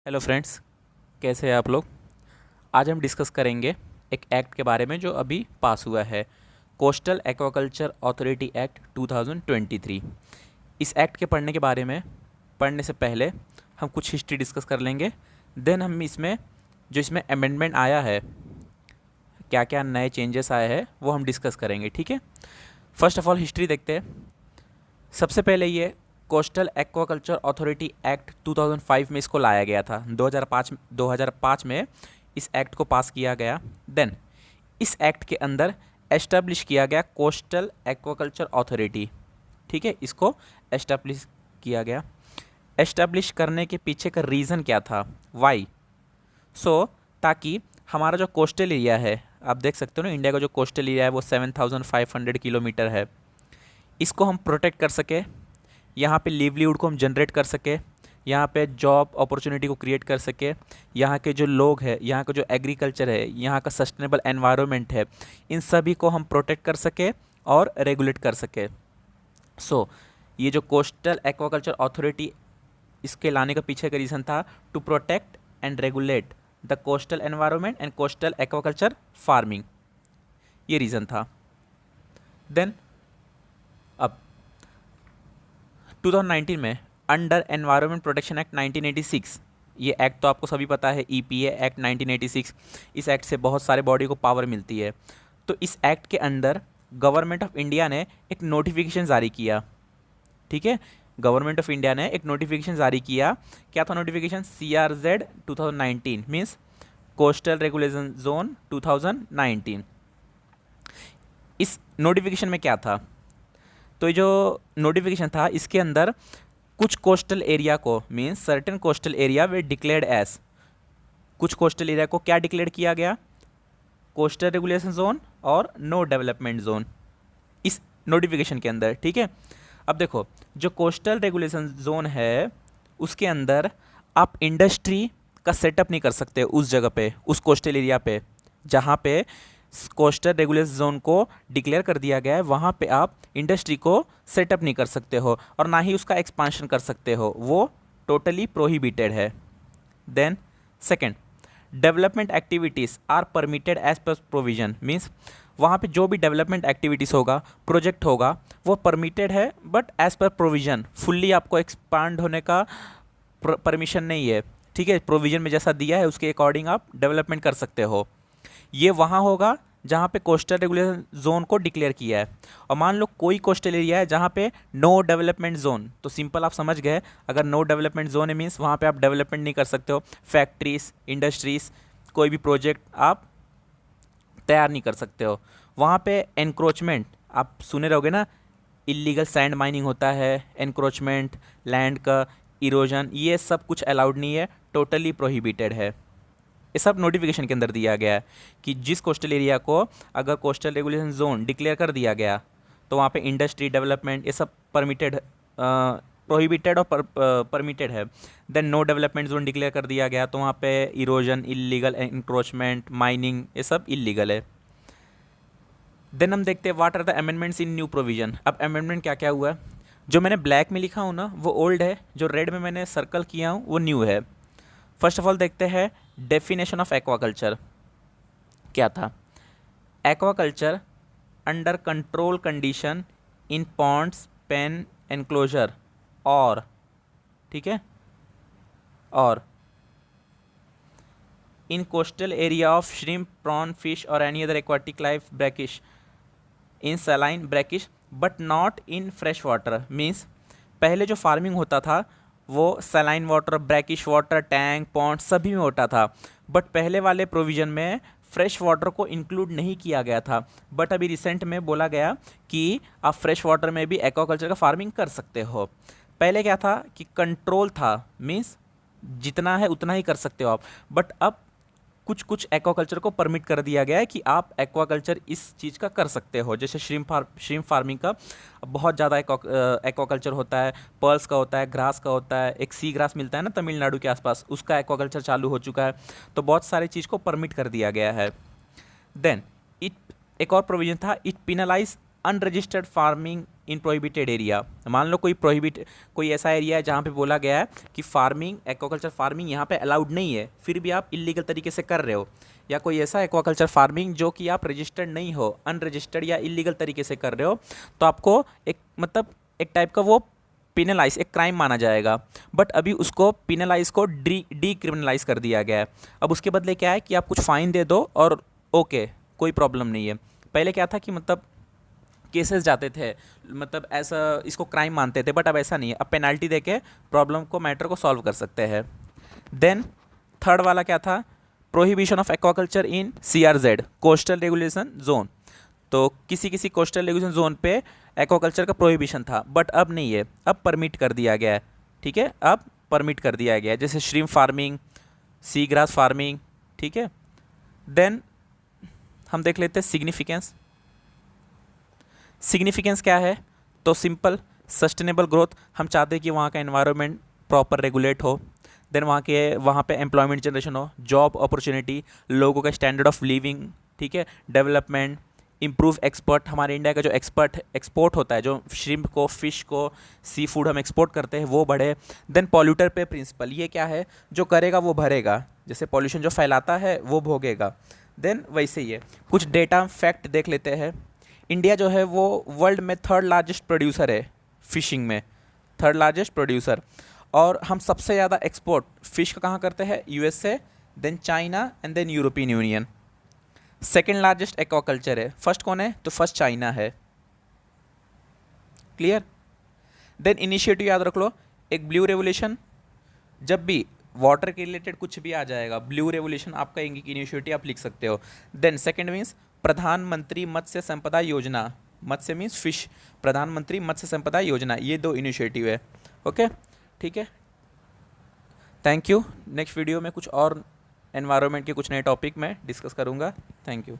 Hello friends, कैसे हैं आप लोग। आज हम डिस्कस करेंगे एक एक्ट के बारे में जो अभी पास हुआ है, कोस्टल एक्वाकल्चर अथॉरिटी एक्ट 2023। इस एक्ट के पढ़ने से पहले हम कुछ हिस्ट्री डिस्कस कर लेंगे। देन हम इसमें अमेंडमेंट आया है, क्या क्या नए चेंजेस आए हैं वो हम डिस्कस करेंगे, ठीक है। फर्स्ट ऑफ ऑल हिस्ट्री देखते हैं। सबसे पहले ये कोस्टल एक्वाकल्चर अथॉरिटी एक्ट 2005 में इसको लाया गया था। 2005 में इस एक्ट को पास किया गया। देन इस एक्ट के अंदर एस्टेब्लिश किया गया कोस्टल एक्वाकल्चर अथॉरिटी, ठीक है। इसको एस्टेब्लिश किया गया। एस्टेब्लिश करने के पीछे का रीज़न क्या था, वाई। ताकि हमारा जो कोस्टल एरिया है, आप देख सकते हो ना, इंडिया का जो कोस्टल एरिया है वो 7,500 किलोमीटर है। इसको हम प्रोटेक्ट कर सके, यहाँ पे लिवलीहुड को हम जनरेट कर सके, यहाँ पे जॉब अपॉर्चुनिटी को क्रिएट कर सके, यहाँ के जो लोग हैं, यहाँ का जो एग्रीकल्चर है, यहाँ का सस्टेनेबल एनवायरनमेंट है, इन सभी को हम प्रोटेक्ट कर सके और रेगुलेट कर सके। ये जो कोस्टल एक्वाकल्चर अथॉरिटी, इसके लाने का पीछे का रीज़न था to protect and regulate the coastal environment and coastal aquaculture farming, ये रीज़न था। देन अब 2019 में अंडर एनवायरनमेंट प्रोटेक्शन एक्ट 1986, ये एक्ट तो आपको सभी पता है, ईपीए एक्ट 1986। इस एक्ट से बहुत सारे बॉडी को पावर मिलती है। तो इस एक्ट के अंदर गवर्नमेंट ऑफ इंडिया ने एक नोटिफिकेशन जारी किया, ठीक है। गवर्नमेंट ऑफ इंडिया ने एक नोटिफिकेशन जारी किया। क्या था notification? CRZ 2019 means coastal regulation zone 2019। इस नोटिफिकेशन में क्या था? तो ये जो नोटिफिकेशन था, इसके अंदर कुछ कोस्टल एरिया को, मीन्स सर्टेन कोस्टल एरिया वे डिक्लेयर्ड एज, कुछ कोस्टल एरिया को क्या डिक्लेयर किया गया? कोस्टल रेगुलेशन जोन और नो डेवलपमेंट जोन, इस नोटिफिकेशन के अंदर, ठीक है। अब देखो, जो कोस्टल रेगुलेशन जोन है उसके अंदर आप इंडस्ट्री का सेटअप नहीं कर सकते उस जगह पे, उस कोस्टल एरिया पे जहाँ पे कोस्टल रेगुलेशन जोन को डिक्लेयर कर दिया गया है। वहाँ पे आप इंडस्ट्री को सेटअप नहीं कर सकते हो और ना ही उसका एक्सपांशन कर सकते हो, वो टोटली प्रोहिबिटेड है। Then second, development activities are permitted as per provision, means वहाँ पे जो भी डेवलपमेंट एक्टिविटीज़ होगा, प्रोजेक्ट होगा, वो परमिटेड है but as per provision, fully आपको एक्सपांड होने का परमिशन नहीं है, ठीक है। प्रोविजन में जैसा दिया है उसके अकॉर्डिंग आप डेवलपमेंट कर सकते हो। ये वहाँ होगा जहाँ पे कोस्टल रेगुलेशन जोन को डिक्लेयर किया है। और मान लो कोई कोस्टल एरिया है जहाँ पे नो डेवलपमेंट जोन, तो सिंपल आप समझ गए, अगर नो डेवलपमेंट जोन है मीन्स वहाँ पे आप डेवलपमेंट नहीं कर सकते हो, फैक्ट्रीज, इंडस्ट्रीज, कोई भी प्रोजेक्ट आप तैयार नहीं कर सकते हो। वहाँ पे एनक्रोचमेंट आप सुने रहोगे ना, इलीगल सैंड माइनिंग होता है, एनक्रोचमेंट, लैंड का इरोजन, ये सब कुछ अलाउड नहीं है, टोटली प्रोहिबिटेड है। ये सब नोटिफिकेशन के अंदर दिया गया है कि जिस कोस्टल एरिया को अगर कोस्टल रेगुलेशन जोन डिक्लेयर कर दिया गया तो वहाँ पे इंडस्ट्री डेवलपमेंट ये सब परमिटेड, प्रोहिबिटेड और परमिटेड है। Then no development zone declare कर दिया गया तो वहाँ पे इरोजन, इलीगल इंक्रोचमेंट, माइनिंग, ये सब इलीगल है। देन हम देखते हैं what are the amendments in new provision. अब अमेंडमेंट क्या क्या हुआ है? जो मैंने ब्लैक में लिखा हूँ ना वो ओल्ड है, जो रेड में मैंने सर्कल किया हूँ वो न्यू है। फर्स्ट ऑफ ऑल देखते हैं डेफिनेशन ऑफ एक्वाकल्चर क्या था। Aquaculture under control condition in ponds, pen, enclosure और, ठीक है, और in coastal area of shrimp, prawn, fish और any other aquatic life brackish in saline brackish but not in fresh water. Means पहले जो farming होता था वो saline water, brackish water, tank, pond सभी में होता था, बट पहले वाले प्रोविज़न में फ्रेश वाटर को इंक्लूड नहीं किया गया था। बट अभी रिसेंट में बोला गया कि आप फ्रेश वाटर में भी एक्वाकल्चर का फार्मिंग कर सकते हो। पहले क्या था कि कंट्रोल था, मीन्स जितना है उतना ही कर सकते हो आप, बट अब कुछ कुछ एक्वाकल्चर को परमिट कर दिया गया है कि आप एक्वाकल्चर इस चीज़ का कर सकते हो। जैसे श्रिम्प फार्मिंग का बहुत ज़्यादा एक्वाकल्चर होता है, पर्ल्स का होता है, ग्रास का होता है, एक सी ग्रास मिलता है ना तमिलनाडु के आसपास, उसका एक्वाकल्चर चालू हो चुका है। तो बहुत सारी चीज़ को परमिट कर दिया गया है। देन इट एक और प्रोविजन था, it penalise unregistered farming in prohibited area. मान लो कोई ऐसा एरिया है जहाँ पे बोला गया है कि फार्मिंग, एक्वाकल्चर फार्मिंग यहाँ पे अलाउड नहीं है, फिर भी आप इलीगल तरीके से कर रहे हो, या कोई ऐसा एक्वाकल्चर फार्मिंग जो कि आप रजिस्टर्ड नहीं हो, अनरजिस्टर्ड या इलीगल तरीके से कर रहे हो, तो आपको एक टाइप का वो पिनलाइज, एक क्राइम माना जाएगा। बट अभी उसको पिनलाइज को डी क्रिमिनलाइज कर दिया गया है। अब उसके बदले क्या है कि आप कुछ फ़ाइन दे दो और ओके, कोई प्रॉब्लम नहीं है। पहले क्या था कि केसेस जाते थे, ऐसा इसको क्राइम मानते थे, बट अब ऐसा नहीं है। अब पेनल्टी दे के प्रॉब्लम को, मैटर को सॉल्व कर सकते हैं। देन थर्ड वाला क्या था, prohibition of aquaculture in CRZ, coastal regulation zone. तो किसी किसी कोस्टल रेगुलेशन जोन पे एक्वाकल्चर का प्रोहिबिशन था, बट अब नहीं है, अब परमिट कर दिया गया है। ठीक है, अब परमिट कर दिया गया है, जैसे shrimp farming, sea grass farming. ठीक है, देन हम देख लेते हैं सिग्निफिकेंस। सिग्निफिकेंस क्या है, तो सिंपल, सस्टेनेबल ग्रोथ। हम चाहते हैं कि वहाँ का एनवायरनमेंट प्रॉपर रेगुलेट हो, देन वहाँ पे एम्प्लॉयमेंट जनरेशन हो, जॉब अपॉर्चुनिटी, लोगों का स्टैंडर्ड ऑफ लिविंग, ठीक है, डेवलपमेंट, इम्प्रूव एक्सपोर्ट। हमारे इंडिया का जो एक्सपोर्ट होता है, जो श्रिम्प को, फिश को, सी फूड हम एक्सपोर्ट करते हैं, वो बढ़े। देन पॉल्यूटर पे प्रिंसिपल, ये क्या है, जो करेगा वो भरेगा, जैसे पॉल्यूशन जो फैलाता है वो भोगेगा। देन वैसे ही है, कुछ डेटा फैक्ट देख लेते हैं। इंडिया जो है वो वर्ल्ड में थर्ड लार्जेस्ट प्रोड्यूसर है फिशिंग में, थर्ड लार्जेस्ट प्रोड्यूसर। और हम सबसे ज़्यादा एक्सपोर्ट फिश का कहाँ करते हैं, USA, then China and then European Union. Second largest aquaculture है, फर्स्ट कौन है, तो फर्स्ट चाइना है। क्लियर। देन इनिशिएटिव याद रख लो, एक ब्लू रेवोल्यूशन, जब भी वाटर के रिलेटेड कुछ भी आ जाएगा, ब्लू रेवोल्यूशन आपका इनिशिएटिव आप लिख सकते हो। देन सेकेंड मीन्स प्रधानमंत्री मत्स्य संपदा योजना, मत्स्य मीन्स फिश, प्रधानमंत्री मत्स्य संपदा योजना, ये 2 इनिशिएटिव है। ओके, ठीक है, थैंक यू। नेक्स्ट वीडियो में कुछ और एनवायरनमेंट के कुछ नए टॉपिक मैं डिस्कस करूँगा। Thank you.